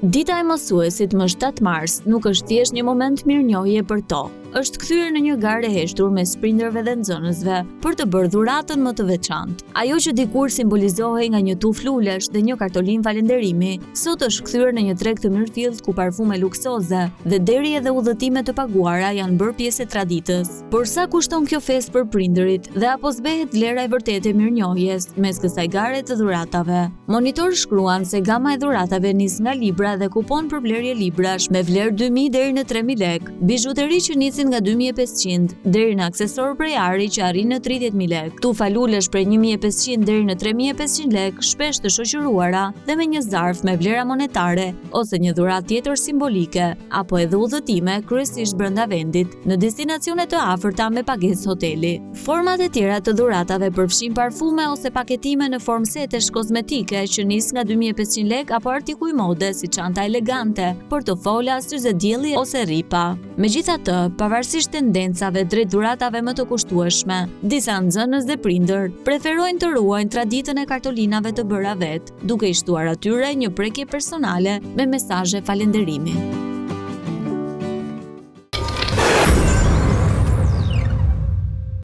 Dita e mësuesit më 7 mars nuk është thjesht një moment mirënjohje për to. Është kthyer në një garë e heshtur mes prindërve dhe nxënësve për të bërë dhuratën më të veçantë. Ajo që dikur simbolizohej nga një tufë lulesh dhe një kartolinë falënderimi, sot është kthyer në një treg të mirëfillt ku parfume luksoze dhe deri edhe udhëtime të paguara janë bërë pjesë e traditës. Por sa kushton kjo festë për prindërit dhe apo zbehet vlera e vërtetë e mirënjohjes mes kësaj gare të dhuratave? Monitor shkruan se gama e dhuratave nis nga libra dhe kupon për blerje librash me vlerë 2000 deri në 3000 lekë, bizhuteri që nisin nga 2500 deri në aksesor prej ari që arrin në 30000 lekë, tufa lulesh prej 1500 deri në 3500 lekë, shpesh të shoqëruara dhe me një zarf me vlera monetare ose një dhuratë tjetër simbolike, apo edhe udhëtime kryesisht brenda vendit në destinacione të afërta me pagesë hoteli. Format e tjera të dhuratave përfshin parfume ose paketime në formë setesh kozmetike që nis nga 2500 lekë apo artikuj mode si çanta elegante, portofola, syze dielli ose rripa. Megjithatë, pavarësisht tendencave drejt dhuratave më të kushtueshme, disa nxënës dhe prindër preferojnë të ruajnë traditën e kartolinave të bëra vet, duke i shtuar atyre një prekje personale me mesazhe falënderimi.